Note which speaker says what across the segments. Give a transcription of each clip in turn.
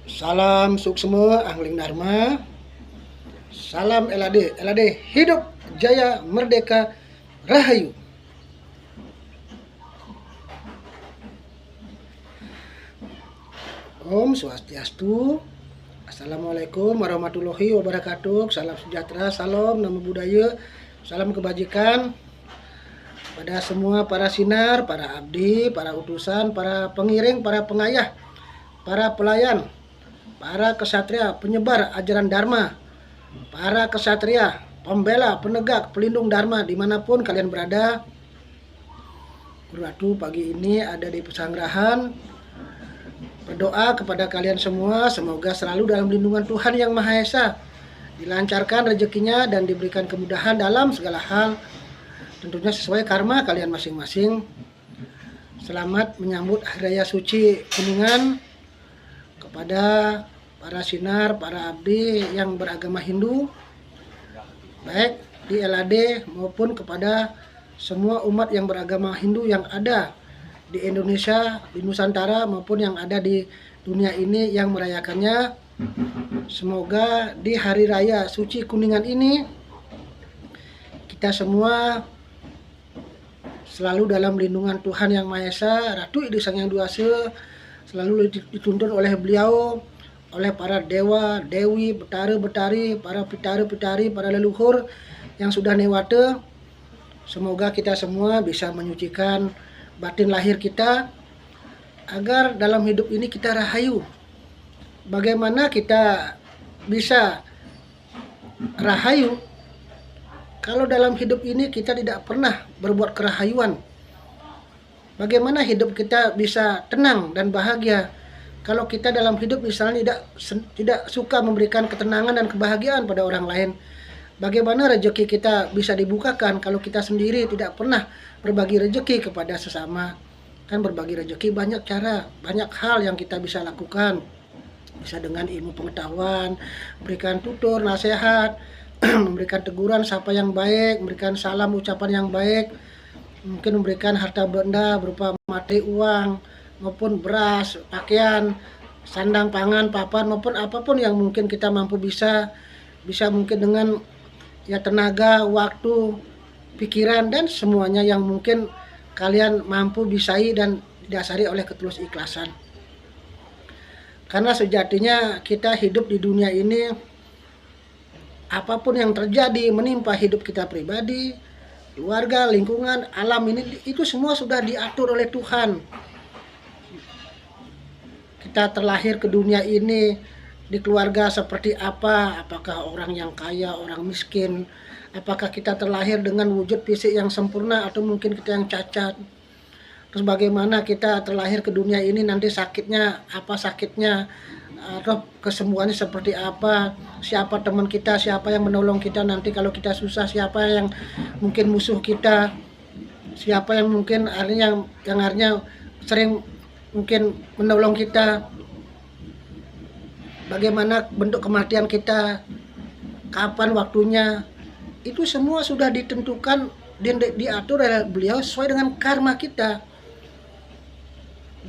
Speaker 1: Salam suksma angling dharma. Salam LAD hidup jaya merdeka rahayu. Om Swastiastu. Assalamualaikum warahmatullahi wabarakatuh. Salam sejahtera, salam namo buddhaya, salam kebajikan pada semua para sinar, para abdi, para utusan, para pengiring, para pengayah, para pelayan, para kesatria penyebar ajaran dharma, para kesatria pembela, penegak, pelindung dharma dimanapun kalian berada. Guru Atu pagi ini ada di pesanggrahan, berdoa kepada kalian semua semoga selalu dalam lindungan Tuhan Yang Maha Esa, dilancarkan rezekinya dan diberikan kemudahan dalam segala hal, tentunya sesuai karma kalian masing-masing. Selamat menyambut Hari Raya Suci Kuningan kepada para sinar, para abdi yang beragama Hindu, baik di LAD maupun kepada semua umat yang beragama Hindu yang ada di Indonesia, di Nusantara maupun yang ada di dunia ini yang merayakannya. Semoga di Hari Raya Suci Kuningan ini kita semua selalu dalam lindungan Tuhan Yang Maha Esa, Ratu Idi Sang Hyang Duase, selalu dituntun oleh beliau, oleh para dewa, dewi, betara, betari, para pitara, pitari, para leluhur yang sudah newate. Semoga kita semua bisa menyucikan batin lahir kita agar dalam hidup ini kita rahayu. Bagaimana kita bisa rahayu kalau dalam hidup ini kita tidak pernah berbuat kerahayuan? Bagaimana hidup kita bisa tenang dan bahagia kalau kita dalam hidup misalnya tidak suka memberikan ketenangan dan kebahagiaan pada orang lain? Bagaimana rezeki kita bisa dibukakan kalau kita sendiri tidak pernah berbagi rezeki kepada sesama? Kan berbagi rezeki banyak cara, banyak hal yang kita bisa lakukan. Bisa dengan ilmu pengetahuan, berikan tutur, nasihat, memberikan teguran sapa yang baik, memberikan salam ucapan yang baik, mungkin memberikan harta benda berupa materi uang maupun beras, pakaian, sandang pangan, papan maupun apapun yang mungkin kita mampu bisa mungkin dengan ya tenaga, waktu, pikiran dan semuanya yang mungkin kalian mampu bisai dan didasari oleh ketulus ikhlasan. Karena sejatinya kita hidup di dunia ini, apapun yang terjadi menimpa hidup kita pribadi, keluarga, lingkungan, alam ini, itu semua sudah diatur oleh Tuhan. Kita terlahir ke dunia ini di keluarga seperti apa, apakah orang yang kaya, orang miskin, apakah kita terlahir dengan wujud fisik yang sempurna atau mungkin kita yang cacat. Terus bagaimana kita terlahir ke dunia ini, nanti sakitnya apa sakitnya, atau kesembuhannya seperti apa, siapa teman kita, siapa yang menolong kita nanti kalau kita susah, siapa yang mungkin musuh kita, siapa yang mungkin yang artinya sering mungkin menolong kita, bagaimana bentuk kematian kita, kapan waktunya, itu semua sudah ditentukan dan diatur oleh beliau sesuai dengan karma kita.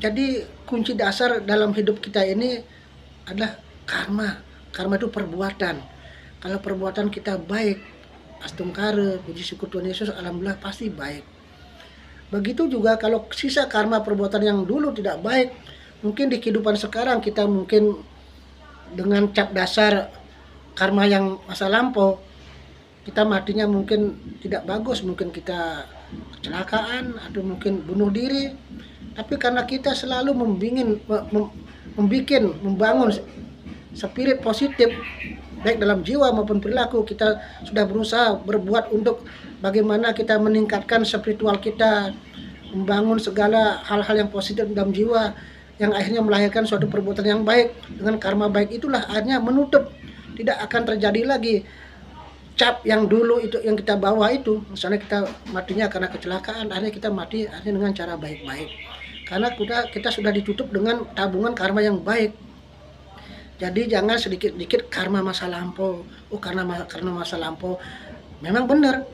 Speaker 1: Jadi kunci dasar dalam hidup kita ini adalah karma. Karma itu perbuatan. Kalau perbuatan kita baik, astungkara, puji syukur Tuhan Yesus, alhamdulillah pasti baik. Begitu juga kalau sisa karma perbuatan yang dulu tidak baik, mungkin di kehidupan sekarang kita mungkin dengan cap dasar karma yang masa lampau, kita matinya mungkin tidak bagus, mungkin kita kecelakaan atau mungkin bunuh diri. Tapi karena kita selalu membangun spirit positif baik dalam jiwa maupun perilaku, kita sudah berusaha berbuat untuk bagaimana kita meningkatkan spiritual kita, membangun segala hal-hal yang positif dalam jiwa yang akhirnya melahirkan suatu perbuatan yang baik. Dengan karma baik itulah akhirnya menutup, tidak akan terjadi lagi cap yang dulu itu yang kita bawa itu. Misalnya kita matinya karena kecelakaan, akhirnya kita mati akhirnya dengan cara baik-baik, karena kita sudah ditutup dengan tabungan karma yang baik. Jadi jangan sedikit-sedikit karma masa lampau. Karena masa lampau memang benar,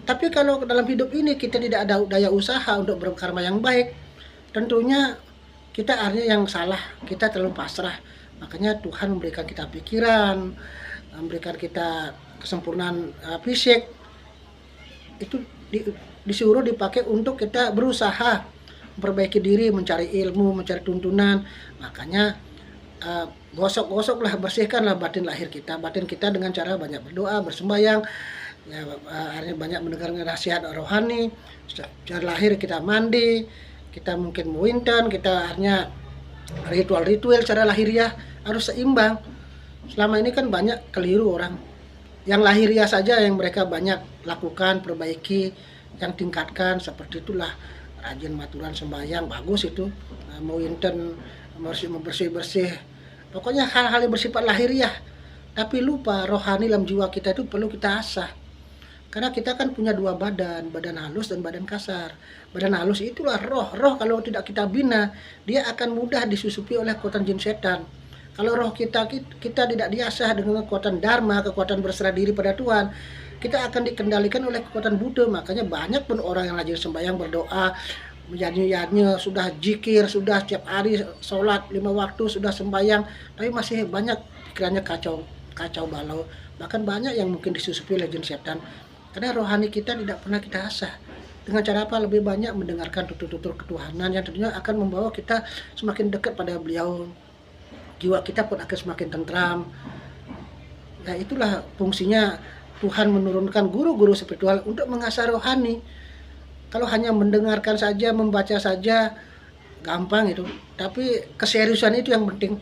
Speaker 1: tapi kalau dalam hidup ini kita tidak ada daya usaha untuk berkarma yang baik, tentunya kita artinya yang salah, kita terlalu pasrah Makanya Tuhan memberikan kita pikiran, memberikan kita kesempurnaan fisik, itu disuruh dipakai untuk kita berusaha memperbaiki diri, mencari ilmu, mencari tuntunan. Makanya gosoklah, bersihkanlah batin kita dengan cara banyak berdoa, bersembahyang, ya, akhirnya banyak mendengar nasihat rohani. Secara lahir kita mandi, kita mungkin muinten, kita akhirnya ritual-ritual secara lahiriah harus seimbang. Selama ini kan banyak keliru orang. Yang lahiriah saja yang mereka banyak lakukan, perbaiki, yang tingkatkan seperti itulah. Rajin maturan sembahyang bagus itu, muinten, bersih-bersih. Pokoknya hal-hal yang bersifat lahiriah. Tapi lupa rohani dalam jiwa kita itu perlu kita asah. Karena kita kan punya dua badan, badan halus dan badan kasar. Badan halus itulah roh. Roh kalau tidak kita bina, dia akan mudah disusupi oleh kekuatan jin setan. Kalau roh kita tidak diasah dengan kekuatan dharma, kekuatan berserah diri pada Tuhan, kita akan dikendalikan oleh kekuatan Buddha. Makanya banyak pun orang yang rajin sembahyang, berdoa, menyanyi, sudah jikir, sudah setiap hari sholat 5 waktu, sudah sembahyang, tapi masih banyak pikirannya kacau balau. Bahkan banyak yang mungkin disusupi oleh jin setan. Karena rohani kita tidak pernah kita asah. Dengan cara apa? Lebih banyak mendengarkan tutur-tutur ketuhanan yang tentunya akan membawa kita semakin dekat pada beliau. Jiwa kita pun akan semakin tentram. Nah, itulah fungsinya Tuhan menurunkan guru-guru spiritual untuk mengasah rohani. Kalau hanya mendengarkan saja, membaca saja, gampang itu. Tapi keseriusan itu yang penting.